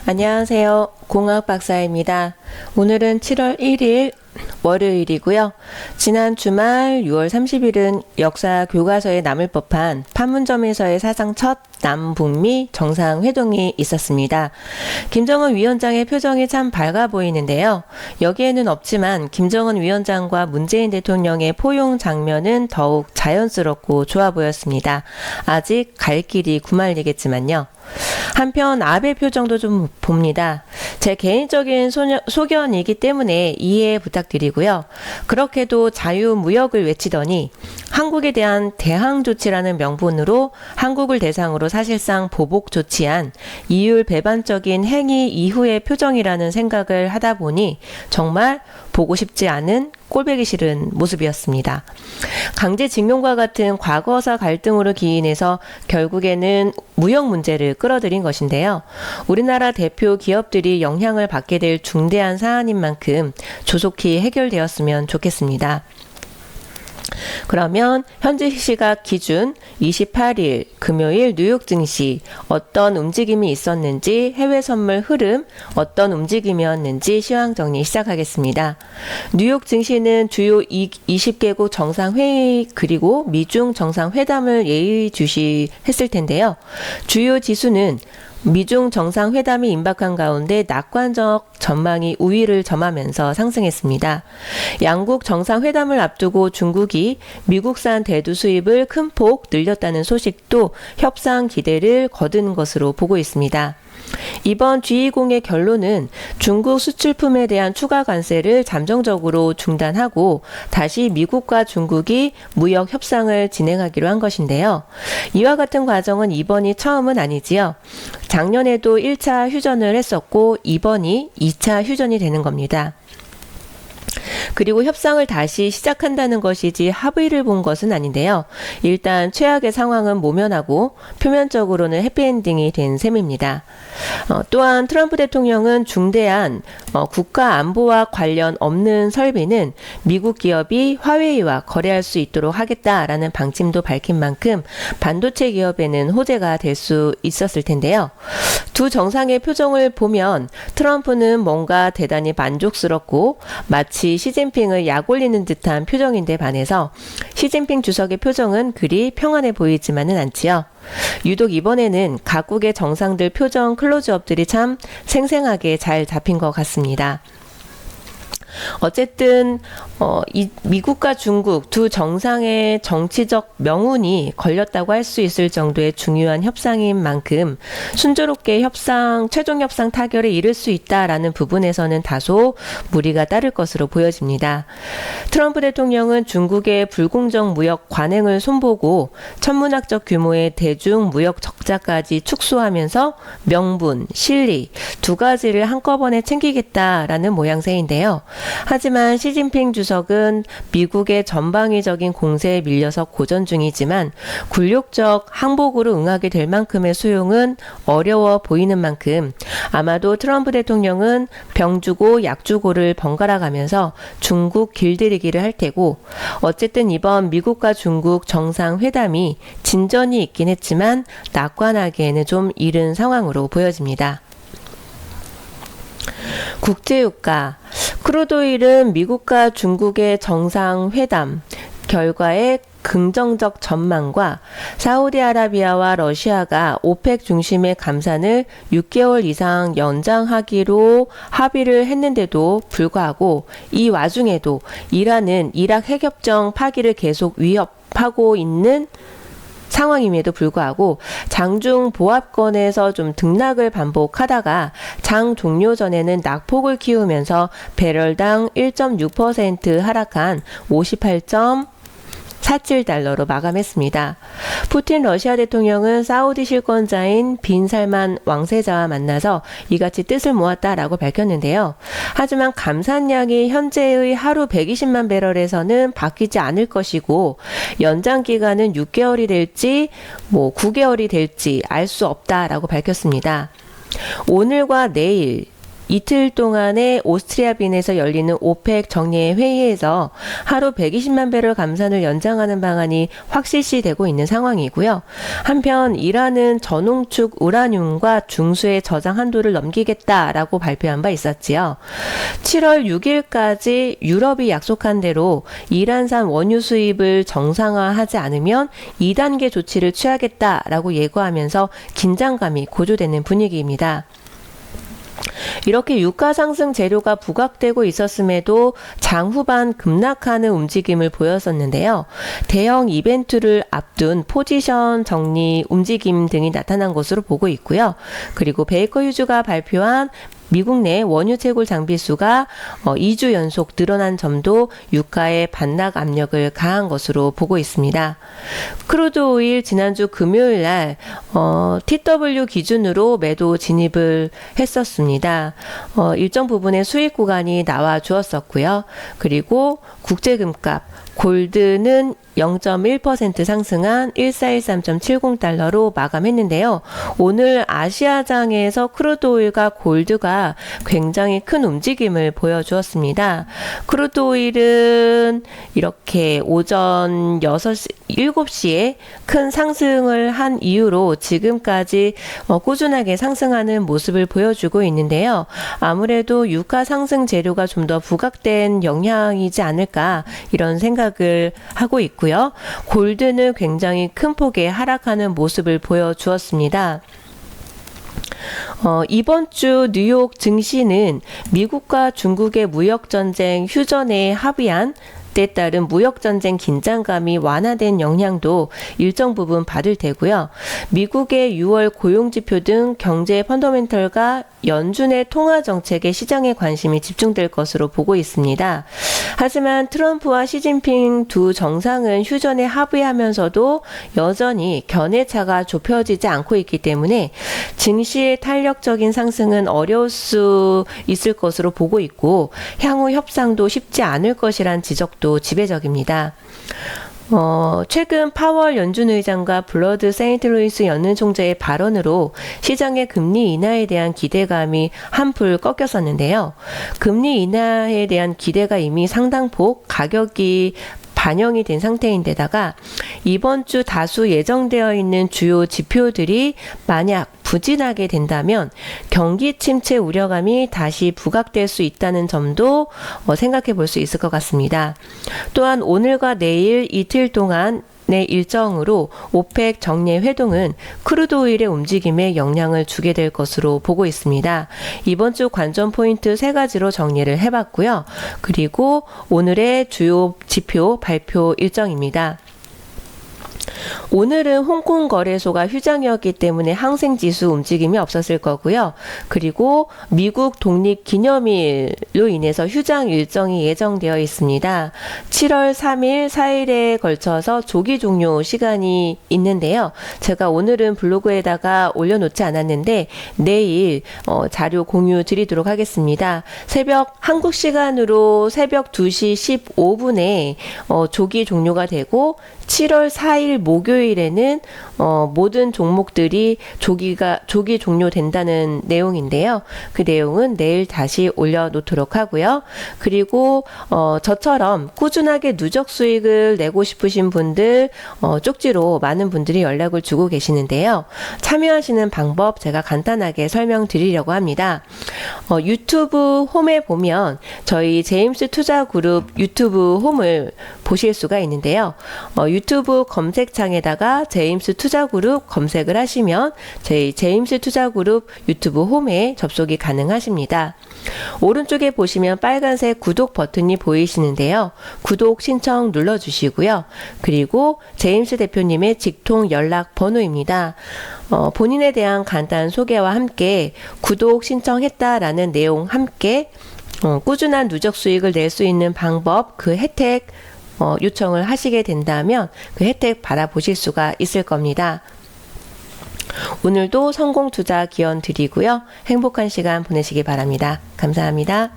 안녕하세요. 공학 박사입니다. 오늘은 7월 1일 월요일이고요. 지난 주말 6월 30일은 역사 교과서에 남을 법한 판문점에서의 사상 첫 남북미 정상회동이 있었습니다. 김정은 위원장의 표정이 참 밝아 보이는데요. 여기에는 없지만 김정은 위원장과 문재인 대통령의 포용 장면은 더욱 자연스럽고 좋아 보였습니다. 아직 갈 길이 구말리겠지만요. 한편 아베 표정도 좀 봅니다. 제 개인적인 소견이기 때문에 이해 부탁드리고요. 그렇게도 자유무역을 외치더니 한국에 대한 대항 조치라는 명분으로 한국을 대상으로 사실상 보복 조치한 이율 배반적인 행위 이후의 표정이라는 생각을 하다 보니 정말 보고 싶지 않은 꼴보기 싫은 모습이었습니다. 강제징용과 같은 과거사 갈등으로 기인해서 결국에는 무역 문제를 끌어들인 것인데요. 우리나라 대표 기업들이 영향을 받게 될 중대한 사안인 만큼 조속히 해결되었으면 좋겠습니다. 그러면 현지 시각 기준 28일 금요일 뉴욕 증시 어떤 움직임이 있었는지, 해외 선물 흐름 어떤 움직임이었는지 시황 정리 시작하겠습니다. 뉴욕 증시는 주요 20개국 정상회의 그리고 미중 정상회담을 예의주시했을 텐데요. 주요 지수는 미중 정상회담이 임박한 가운데 낙관적 전망이 우위를 점하면서 상승했습니다. 양국 정상회담을 앞두고 중국이 미국산 대두 수입을 큰 폭 늘렸다는 소식도 협상 기대를 거둔 것으로 보고 있습니다. 이번 G20의 결론은 중국 수출품에 대한 추가 관세를 잠정적으로 중단하고 다시 미국과 중국이 무역 협상을 진행하기로 한 것인데요. 이와 같은 과정은 이번이 처음은 아니지요. 작년에도 1차 휴전을 했었고 이번이 2차 휴전이 되는 겁니다. 그리고 협상을 다시 시작한다는 것이지 합의를 본 것은 아닌데요. 일단 최악의 상황은 모면하고 표면적으로는 해피엔딩이 된 셈입니다. 또한 트럼프 대통령은 중대한 국가 안보와 관련 없는 설비는 미국 기업이 화웨이와 거래할 수 있도록 하겠다라는 방침도 밝힌 만큼 반도체 기업에는 호재가 될 수 있었을 텐데요. 두 정상의 표정을 보면 트럼프는 뭔가 대단히 만족스럽고 마치 시진핑을 약올리는 듯한 표정인데 반해서 시진핑 주석의 표정은 그리 평안해 보이지만은 않지요. 유독 이번에는 각국의 정상들 표정 클로즈업들이 참 생생하게 잘 잡힌 것 같습니다. 어쨌든 미국과 중국 두 정상의 정치적 명운이 걸렸다고 할 수 있을 정도의 중요한 협상인 만큼 순조롭게 최종 협상 타결에 이를 수 있다라는 부분에서는 다소 무리가 따를 것으로 보여집니다. 트럼프 대통령은 중국의 불공정 무역 관행을 손보고 천문학적 규모의 대중 무역 적자까지 축소하면서 명분, 실리 두 가지를 한꺼번에 챙기겠다라는 모양새인데요. 하지만 시진핑 주석은 미국의 전방위적인 공세에 밀려서 고전 중이지만 굴욕적 항복으로 응하게 될 만큼의 수용은 어려워 보이는 만큼 아마도 트럼프 대통령은 병 주고 약 주고를 번갈아 가면서 중국 길들이기를 할 테고 어쨌든 이번 미국과 중국 정상회담이 진전이 있긴 했지만 낙관하기에는 좀 이른 상황으로 보여집니다. 국제유가 크루드오일은 미국과 중국의 정상회담 결과의 긍정적 전망과 사우디아라비아와 러시아가 오펙 중심의 감산을 6개월 이상 연장하기로 합의를 했는데도 불구하고 이 와중에도 이란은 이락 핵협정 파기를 계속 위협하고 있는 상황임에도 불구하고 장중 보합권에서 좀 등락을 반복하다가 장 종료 전에는 낙폭을 키우면서 배럴당 1.6% 하락한 58.47달러로 마감했습니다. 푸틴 러시아 대통령은 사우디 실권자인 빈 살만 왕세자와 만나서 이같이 뜻을 모았다라고 밝혔는데요. 하지만 감산량이 현재의 하루 120만 배럴에서는 바뀌지 않을 것이고 연장 기간은 6개월이 될지 9개월이 될지 알 수 없다라고 밝혔습니다. 오늘과 내일 이틀 동안의 오스트리아 빈에서 열리는 오펙 정례 회의에서 하루 120만 배럴 감산을 연장하는 방안이 확실시되고 있는 상황이고요. 한편 이란은 전홍축 우라늄과 중수의 저장 한도를 넘기겠다라고 발표한 바 있었지요. 7월 6일까지 유럽이 약속한 대로 이란산 원유 수입을 정상화하지 않으면 2단계 조치를 취하겠다라고 예고하면서 긴장감이 고조되는 분위기입니다. 이렇게 유가 상승 재료가 부각되고 있었음에도 장후반 급락하는 움직임을 보였었는데요. 대형 이벤트를 앞둔 포지션 정리 움직임 등이 나타난 것으로 보고 있고요. 그리고 베이커 휴즈가 발표한 미국 내 원유 채굴 장비수가 2주 연속 늘어난 점도 유가의 반락 압력을 가한 것으로 보고 있습니다. 크루드 오일 지난주 금요일 날 TW 기준으로 매도 진입을 했었습니다. 일정 부분의 수익 구간이 나와 주었었고요. 그리고 국제금값 골드는 0.1% 상승한 1413.70달러로 마감했는데요. 오늘 아시아장에서 크루드 오일과 골드가 굉장히 큰 움직임을 보여주었습니다. 크루드 오일은 이렇게 오전 7시에 큰 상승을 한 이후로 지금까지 꾸준하게 상승하는 모습을 보여주고 있는데요. 아무래도 유가 상승 재료가 좀 더 부각된 영향이지 않을까 이런 생각을 하고 있고요. 골드는 굉장히 큰 폭의 하락하는 모습을 보여주었습니다. 이번 주 뉴욕 증시는 미국과 중국의 무역전쟁 휴전에 합의한 때 따른 무역전쟁 긴장감이 완화된 영향도 일정 부분 받을 테고요. 미국의 6월 고용지표 등 경제 펀더멘털과 연준의 통화정책에 시장의 관심이 집중될 것으로 보고 있습니다. 하지만 트럼프와 시진핑 두 정상은 휴전에 합의하면서도 여전히 견해차가 좁혀지지 않고 있기 때문에 증시의 탄력적인 상승은 어려울 수 있을 것으로 보고 있고 향후 협상도 쉽지 않을 것이란 지적도 지배적입니다. 최근 파월 연준 의장과 블러드 세인트루이스 연은 총재의 발언으로 시장의 금리 인하에 대한 기대감이 한풀 꺾였었는데요. 금리 인하에 대한 기대가 이미 상당폭 가격이 반영이 된 상태인데다가 이번 주 다수 예정되어 있는 주요 지표들이 만약 부진하게 된다면 경기 침체 우려감이 다시 부각될 수 있다는 점도 생각해 볼 수 있을 것 같습니다. 또한 오늘과 내일 이틀 동안 내 일정으로 오펙 정례 회동은 크루드 오일의 움직임에 영향을 주게 될 것으로 보고 있습니다. 이번 주 관전 포인트 3가지로 정리를 해봤고요. 그리고 오늘의 주요 지표 발표 일정입니다. 오늘은 홍콩 거래소가 휴장이었기 때문에 항생지수 움직임이 없었을 거고요. 그리고 미국 독립기념일로 인해서 휴장 일정이 예정되어 있습니다. 7월 3일, 4일에 걸쳐서 조기 종료 시간이 있는데요. 제가 오늘은 블로그에다가 올려놓지 않았는데 내일 자료 공유 드리도록 하겠습니다. 한국 시간으로 새벽 2시 15분에 조기 종료가 되고 7월 4일 목요일에는 모든 종목들이 조기 종료된다는 내용인데요. 그 내용은 내일 다시 올려놓도록 하고요. 그리고 저처럼 꾸준하게 누적 수익을 내고 싶으신 분들 쪽지로 많은 분들이 연락을 주고 계시는데요. 참여하시는 방법 제가 간단하게 설명드리려고 합니다. 유튜브 홈에 보면 저희 제임스 투자그룹 유튜브 홈을 보실 수가 있는데요. 유튜브 검색창에다가 제임스 투자그룹 검색을 하시면 저희 제임스 투자그룹 유튜브 홈에 접속이 가능하십니다. 오른쪽에 보시면 빨간색 구독 버튼이 보이시는데요. 구독 신청 눌러주시고요. 그리고 제임스 대표님의 직통 연락 번호입니다. 본인에 대한 간단한 소개와 함께 구독 신청했다라는 내용 함께 꾸준한 누적 수익을 낼 수 있는 방법, 그 혜택 요청을 하시게 된다면 그 혜택 받아보실 수가 있을 겁니다. 오늘도 성공 투자 기원 드리고요. 행복한 시간 보내시기 바랍니다. 감사합니다.